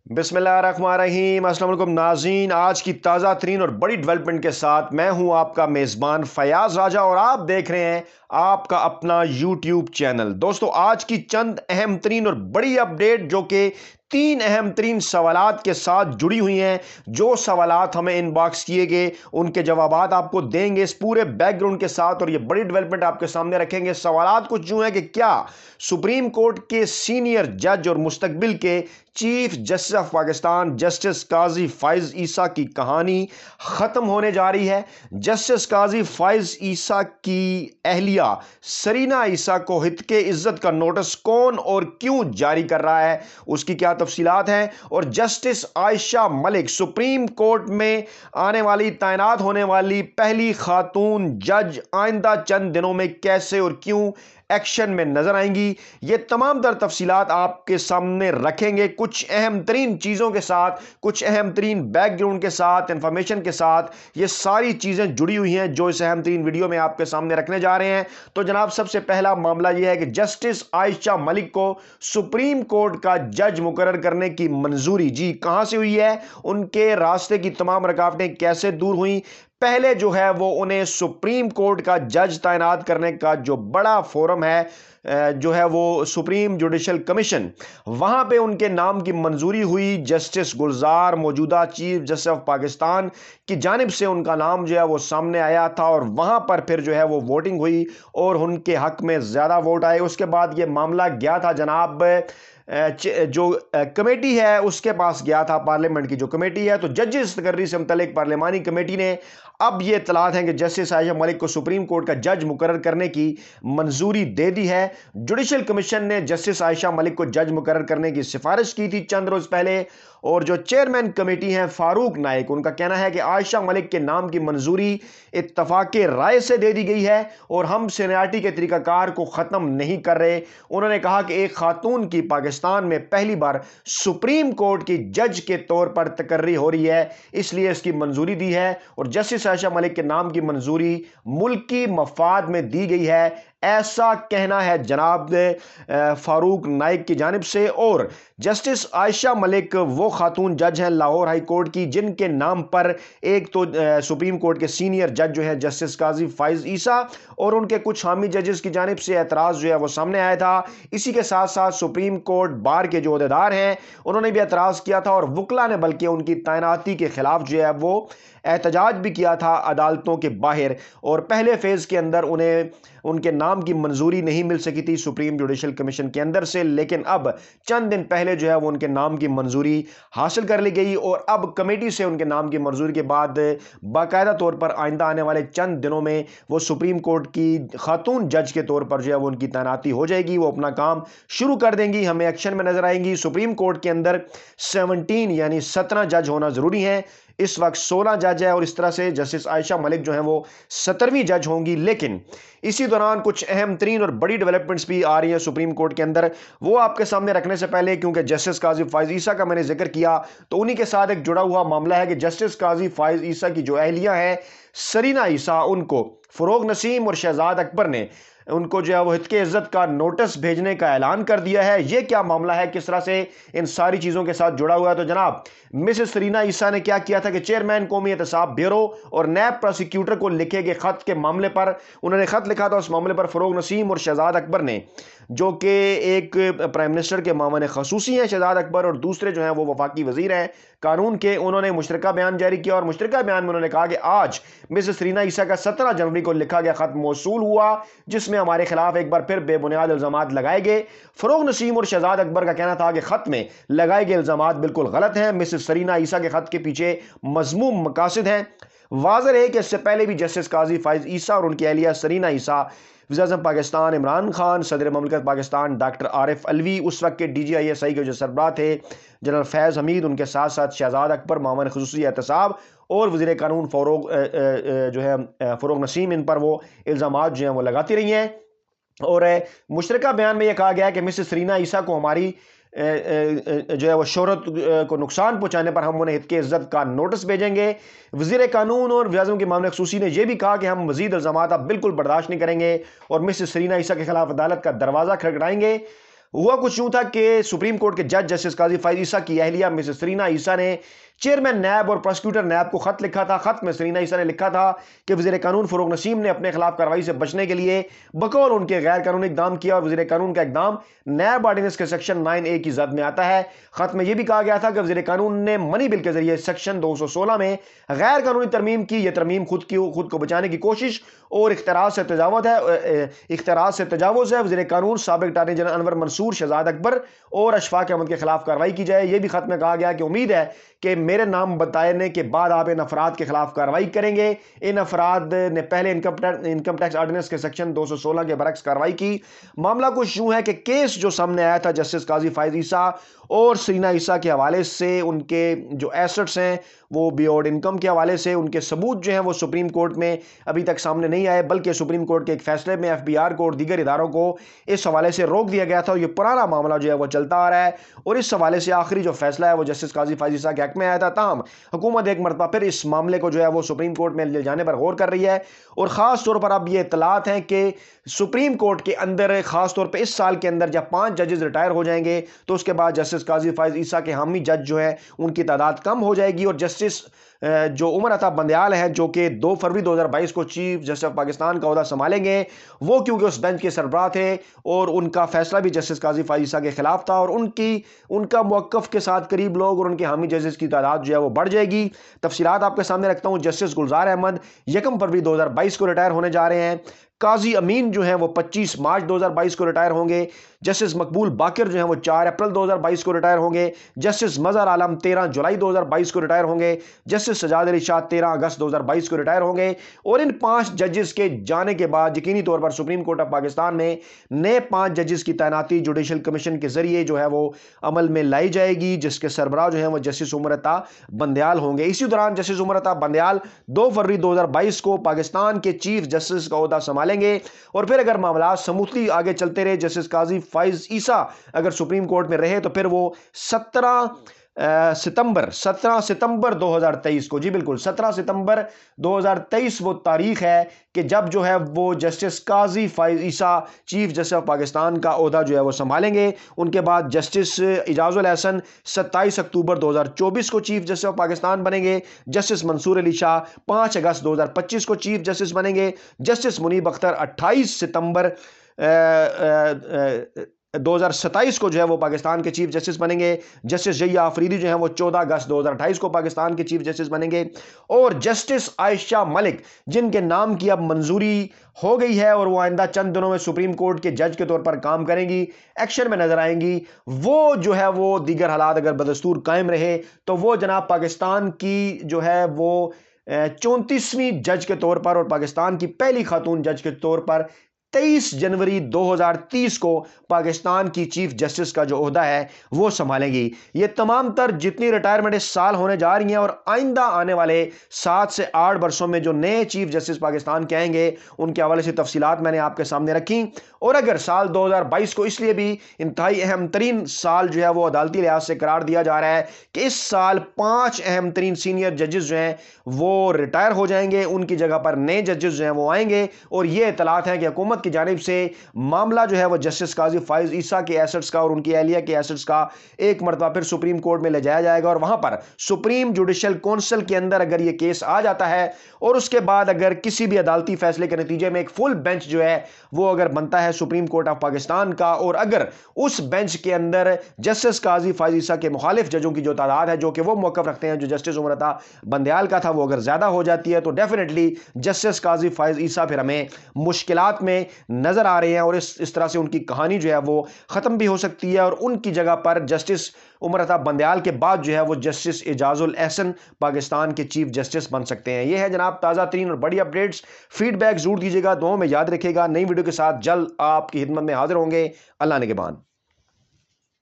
बिस्मिल्लाहिर्रहमानिर्रहीम। अस्सलाम वालेकुम नाज़रीन, आज की ताज़ा तरीन और बड़ी डेवलपमेंट के साथ मैं हूं आपका मेज़बान फयाज राजा और आप देख रहे हैं आपका अपना यूट्यूब चैनल। दोस्तों, आज की चंद अहम तरीन और बड़ी अपडेट जो कि तीन अहम तरीन सवालात के साथ जुड़ी हुई हैं। जो सवालात हमें इनबॉक्स किए गए उनके जवाबात आपको देंगे इस पूरे बैकग्राउंड के साथ और ये बड़ी डेवलपमेंट आपके सामने रखेंगे। सवालात कुछ यूं हैं कि क्या सुप्रीम कोर्ट के सीनियर जज और मुस्तकबिल के chief justice of Pakistan justice Qazi Faez Isa की कहानी खत्म होने जा रही है। जस्टिस काजी फाइज ईसा की अहलिया सरीना ईसा को हितके इज्जत का नोटिस कौन और क्यों जारी कर रहा है, उसकी क्या तफसीलात हैं। और justice Ayesha Malik supreme court में आने वाली, तैनात होने वाली पहली खातून जज आइंदा चंद दिनों में कैसे और क्यों एक्शन में नजर आएंगी, ये तमाम तर तफसीलात आपके सामने रखेंगे। कुछ अहम तरीन चीज़ों के साथ, कुछ अहम तरीन बैकग्राउंड के साथ, इंफॉर्मेशन के साथ ये सारी चीज़ें जुड़ी हुई हैं जो इस अहम तरीन वीडियो में आपके सामने रखने जा रहे हैं। तो जनाब, सबसे पहला मामला यह है कि जस्टिस आयशा मलिक को सुप्रीम कोर्ट का जज मुकर्रर करने की मंजूरी जी कहां से हुई है, उनके रास्ते की तमाम रुकावटें कैसे दूर हुई। पहले जो है वो उन्हें सुप्रीम कोर्ट का जज तैनात करने का जो बड़ा फोरम है, जो है वो सुप्रीम जुडिशल कमीशन, वहां पे उनके नाम की मंजूरी हुई। जस्टिस गुलजार, मौजूदा चीफ जस्टिस ऑफ पाकिस्तान की जानिब से उनका नाम जो है वो सामने आया था और वहां पर फिर जो है वो वोटिंग हुई और उनके हक में ज्यादा वोट आए। उसके बाद ये मामला गया था जनाब जो कमेटी है उसके पास गया था, पार्लियामेंट की जो कमेटी है। तो जजेस तकर्री से मुतल्लिक पार्लिमानी कमेटी ने अब ये इत्तलात हैं कि जस्टिस आयशा मलिक को सुप्रीम कोर्ट का जज मुकर्रर करने की मंजूरी दे दी है। जुडिशल कमीशन ने जस्टिस आयशा मलिक को जज मुकर्रर करने की सिफारिश की थी चंद रोज पहले, और जो चेयरमैन कमेटी हैं फारूक नाइक, उनका कहना है कि आयशा मलिक के नाम की मंजूरी इत्तफाके राय से दे दी गई है और हम सीनियरिटी के तरीकाकार को ख़त्म नहीं कर रहे। उन्होंने कहा कि एक खातून की पाकिस्तान में पहली बार सुप्रीम कोर्ट की जज के तौर पर तकर्री हो रही है, इसलिए इसकी मंजूरी दी है और जस्टिस आयशा मलिक के नाम की मंजूरी मुल्की मफाद में दी गई है, ऐसा कहना है जनाब फारूक नाइक की जानिब से। और जस्टिस आयशा मलिक वो खातून जज हैं लाहौर हाई कोर्ट की जिनके नाम पर एक तो सुप्रीम कोर्ट के सीनियर जज जो है जस्टिस काजी फाइज ईसा और उनके कुछ हामी जजेस की जानिब से एतराज जो है वो सामने आया था। इसी के साथ साथ सुप्रीम कोर्ट बार के जो अहदेदार हैं उन्होंने भी एतराज किया था और वकला ने बल्कि उनकी तैनाती के खिलाफ जो है वो एहतजाज भी किया था अदालतों के बाहर। और पहले फेज के अंदर उन्हें उनके नाम की मंजूरी नहीं मिल सकी थी सुप्रीम जुडिशल कमीशन के अंदर से, लेकिन अब चंद दिन पहले जो है वो उनके नाम की मंजूरी हासिल कर ली गई और अब कमेटी से उनके नाम की मंजूरी के बाद बाकायदा तौर पर आइंदा आने वाले चंद दिनों में वो सुप्रीम कोर्ट की खातून जज के तौर पर जो है वो उनकी तैनाती हो जाएगी, वो अपना काम शुरू कर देंगी, हमें एक्शन में नजर आएंगी। सुप्रीम कोर्ट के अंदर 17 यानी 17 जज होना जरूरी है, इस वक्त 16 जज है और इस तरह से जस्टिस आयशा मलिक जो है वो 17वीं जज होंगी। लेकिन इसी दौरान कुछ अहम तरीन और बड़ी डेवलपमेंट्स भी आ रही हैं सुप्रीम कोर्ट के अंदर, वो आपके सामने रखने से पहले, क्योंकि जस्टिस काजी फाइज ईसा का मैंने जिक्र किया, तो उन्हीं के साथ एक जुड़ा हुआ मामला है कि जस्टिस काजी फाइज ईसा की जो अहलिया है सरीना ईसा, उनको फरोग नसीम और शहजाद अकबर ने उनको जो है वो हितके इज्जत का नोटिस भेजने का ऐलान कर दिया है। ये क्या मामला है, किस तरह से इन सारी चीज़ों के साथ जुड़ा हुआ है। तो जनाब, मिसेस सरीना ईसा ने क्या किया था कि चेयरमैन कौमी एहतसाब ब्यूरो और नैब प्रोसिक्यूटर को लिखे गए खत के मामले पर उन्होंने खत लिखा था। उस मामले पर फरोग नसीम और शहजाद अकबर ने, जो कि एक प्राइम मिनिस्टर के मामले खसूसी हैं शहजाद अकबर और दूसरे जो हैं वो वफाकी वजीर हैं कानून के, उन्होंने मुश्तरका बयान जारी किया और मुश्तरका बयान में उन्होंने कहा कि आज मिसेस सरीना ईसा का 17 जनवरी को लिखा गया खत मौसूल हुआ जिसमें हमारे खिलाफ एक बार फिर बेबुनियाद इल्जामात लगाए गए। फरोग नसीम और शहजाद अकबर का कहना था कि खत में लगाए गए इल्जामात बिल्कुल गलत हैं, मिसेस सरीना ईसा के खत के पीछे मजमूम मकासद हैं। वाज़ेह है कि इससे पहले भी जस्टिस काजी फाइज ईसा और उनकी अहलिया सरीना ईसा, वज़ीर-ए-आज़म पाकिस्तान इमरान खान, सदर ममलकत पाकिस्तान डॉक्टर आरिफ अलवी, उस वक्त के DGISI के जो सरबराह थे जनरल फैज़ हमीद, उनके साथ साथ शहजाद अकबर मामले खसूसी एहतसाब और वज़ीर कानून फ़रोग नसीम, इन पर वो इल्ज़ामात जो हैं वो लगाती रही हैं। और मुश्तरका बयान में यह कहा गया कि मिसेस सरीना ईसा को हमारी जो है वो शोहरत को नुकसान पहुंचाने पर हम उन्हें हितके इज्जत का नोटिस भेजेंगे। वज़ीर कानून और वज़ीर-ए-आज़म के मामले खसूसी ने यह भी कहा कि हम मज़ीद इल्ज़ामात अब बिल्कुल बर्दाश्त नहीं करेंगे और मिसेस सरीना ईसा के खिलाफ अदालत का दरवाज़ा खटखटाएंगे। हुआ कुछ यूं था कि सुप्रीम कोर्ट के जज जस्टिस काजी फाइज ईसा की अहलिया मिसेस सरीना ईसा ने चेयरमैन नैब और प्रोसिक्यूटर नैब को खत लिखा था। खत में सरीना ईसा ने लिखा था कि वज़ीर कानून फरूक नसीम ने अपने खिलाफ कार्रवाई से बचने के लिए बकौल उनके गैर कानूनी इकदाम किया और वज़ीर कानून का इकदाम नैब ऑर्डिनेंस के सेक्शन 9A की जद में आता है। खत में यह भी कहा गया था कि वज़ीर कानून ने मनी बिल के जरिए सेक्शन 216 में गैर कानूनी तरमीम की। यह तरमीम खुद को बचाने की कोशिश और इख्तराज से तजावुज़ है। वज़ीर कानून साबिक अटॉर्नी जनरल अनवर मंसूर, शहजाद अकबर और अशफाक अहमद के खिलाफ कार्रवाई की जाए। यह भी खत में कहा गया कि उम्मीद है कि मेरे नाम बताने के बाद आप इन अफराद के खिलाफ कार्रवाई करेंगे। इन अफराद ने पहले इनकम टैक्स ऑर्डिनेंस के सेक्शन 216 के बरक्स कार्रवाई की। मामला कुछ यूं है कि केस जो सामने आया था जस्टिस काजी फाइज ईसा और सरीना ईसा के हवाले से, उनके जो एसेट्स हैं वो बियॉन्ड इनकम के हवाले से, उनके सबूत जो हैं वो सुप्रीम कोर्ट में अभी तक सामने नहीं आए, बल्कि सुप्रीम कोर्ट के एक फैसले में एफबीआर को और दीगर इदारों को इस हवाले से रोक दिया गया था। ये पुराना मामला जो है वो चलता आ रहा है और इस हवाले से आखिरी जो फैसला है वो जस्टिस काजी फाइज ईसा के हक में आया था। ताहम हुकूमत एक मरतबा फिर इस मामले को जो है वो सुप्रीम कोर्ट में ले जाने पर गौर कर रही है और ख़ास तौर पर अब ये इतलात हैं कि सुप्रीम कोर्ट के अंदर ख़ास तौर पर इस साल के अंदर जब 5 जजेस रिटायर हो जाएंगे तो उसके बाद जस्टिस काजी फाइज ईसा के हामी जज जो है उनकी तादाद कम हो जाएगी और जस्टिस जो उमर अता बंदयाल है जो कि 2 फरवरी 2022 को चीफ जस्टिस ऑफ पाकिस्तान का ओहदा संभालेंगे, वो क्योंकि उस बेंच के सरबराह थे और उनका फैसला भी जस्टिस काजी फाइज ईसा के खिलाफ था और उनका मौक़िफ़ के साथ करीब लोग और उनके हामी जजेस की तादाद जो है वो बढ़ जाएगी। तफसीलात आपके सामने रखता हूँ। जस्टिस गुलजार अहमद 1 फरवरी 2022 को रिटायर होने जा रहे हैं। काजी अमीन जो हैं वो 25 मार्च 2022 को रिटायर होंगे। जस्टिस मकबूल बाकिर जो हैं वो 4 अप्रैल 2022 को रिटायर होंगे। जस्टिस मज़हर आलम 13 जुलाई 2022 को रिटायर होंगे। जस्टिस सजाद अली शाह 13 अगस्त 2022 को रिटायर होंगे और इन 5 जजेस के जाने के बाद यकीनी तौर पर सुप्रीम कोर्ट ऑफ पाकिस्तान में नए 5 जजेस की तैनाती जुडिशल कमीशन के जरिए जो है वो अमल में लाई जाएगी, जिसके सरबराह जो है वो जस्टिस उमर अता बंदयाल होंगे। इसी दौरान जस्टिस उमर अता बंदयाल 2 फरवरी 2022 को पाकिस्तान के चीफ जस्टिस का ओहदा संभालेंगे और फिर अगर मामला स्मूथली आगे चलते रहे, जस्टिस काजी फाइज ईसा अगर सुप्रीम कोर्ट में रहे तो फिर वो 17 सितंबर 2023 को, जी बिल्कुल 17 सितंबर 2023 वो तारीख है कि जब जो है वो justice Qazi Faez Isa chief justice of Pakistan का ओहदा जो है वो संभालेंगे। उनके बाद जस्टिस इजाजुल हसन 27 अक्टूबर 2024 को चीफ जस्टिस ऑफ पाकिस्तान बनेंगे। जस्टिस मंसूर अली शाह 5 अगस्त 2025 को चीफ जस्टिस बनेंगे। जस्टिस मुनीब अख्तर 28 सितंबर 2027 को जो है वो पाकिस्तान के चीफ जस्टिस बनेंगे। जस्टिस जैया आफरीदी जो है वो 14 अगस्त 2028 को पाकिस्तान के चीफ जस्टिस बनेंगे और जस्टिस आयशा मलिक जिनके नाम की अब मंजूरी हो गई है और वो आइंदा चंद दिनों में सुप्रीम कोर्ट के जज के तौर पर काम करेंगी, एक्शन में नजर आएंगी, वो जो है वो दीगर हालात अगर बदस्तूर कायम रहे तो वो जनाब पाकिस्तान की जो है वो 34वीं जज के तौर पर और पाकिस्तान की पहली खातून जज के तौर पर 23 जनवरी 2030 को पाकिस्तान की चीफ जस्टिस का जो ओहदा है वो संभालेंगी। ये तमाम तर जितनी रिटायरमेंट इस साल होने जा रही हैं और आइंदा आने वाले 7 से 8 वर्षों में जो नए चीफ जस्टिस पाकिस्तान के आएंगे उनके हवाले से तफसीलात मैंने आपके सामने रखी। और अगर साल 2022 को इसलिए भी इंतहाई अहम तरीन साल जो है वो अदालती लिहाज से करार दिया जा रहा है कि इस साल 5 अहम तरीन सीनियर जजेस जो हैं वो रिटायर हो जाएंगे, उनकी जगह पर नए जजेस जो हैं वो आएंगे और ये इतलात हैं कि हुकूमत की जानिब से मामला जो है वो जस्टिस काजी फाइज ईसा के एसेट्स का और उनकी अहलिया के एसेट्स का एक मरतबा फिर सुप्रीम कोर्ट में ले जाया जाएगा और वहां पर सुप्रीम जुडिशल काउंसिल के अंदर अगर ये केस आ जाता है और उसके बाद अगर किसी भी अदालती फैसले के नतीजे में एक फुल बेंच जो है वो अगर बनता है सुप्रीम कोर्ट ऑफ पाकिस्तान का और अगर उस बेंच के अंदर जस्टिस काजी फाइज ईसा के मुखालिफ जजों की जो तादाद है जो कि वो मौक़िफ़ रखते हैं जो जस्टिस उमर अता बंदयाल का था वो अगर ज्यादा हो जाती है तो डेफिनेटली जस्टिस काजी फाइज ईसा फिर हमें मुश्किलात में नजर आ रहे हैं और इस तरह से उनकी कहानी जो है वो खत्म भी हो सकती है और उनकी जगह पर जस्टिस उमर अता बंदयाल के बाद जो है वो जस्टिस एजाजुल एहसन पाकिस्तान के चीफ जस्टिस बन सकते हैं। ये है जनाब ताज़ा तरीन और बड़ी अपडेट्स। फीडबैक जरूर दीजिएगा, दुआओं में याद रखिएगा। नई वीडियो के साथ जल्द आपकी खिदमत में हाजिर होंगे। अल्लाह ने के बाद।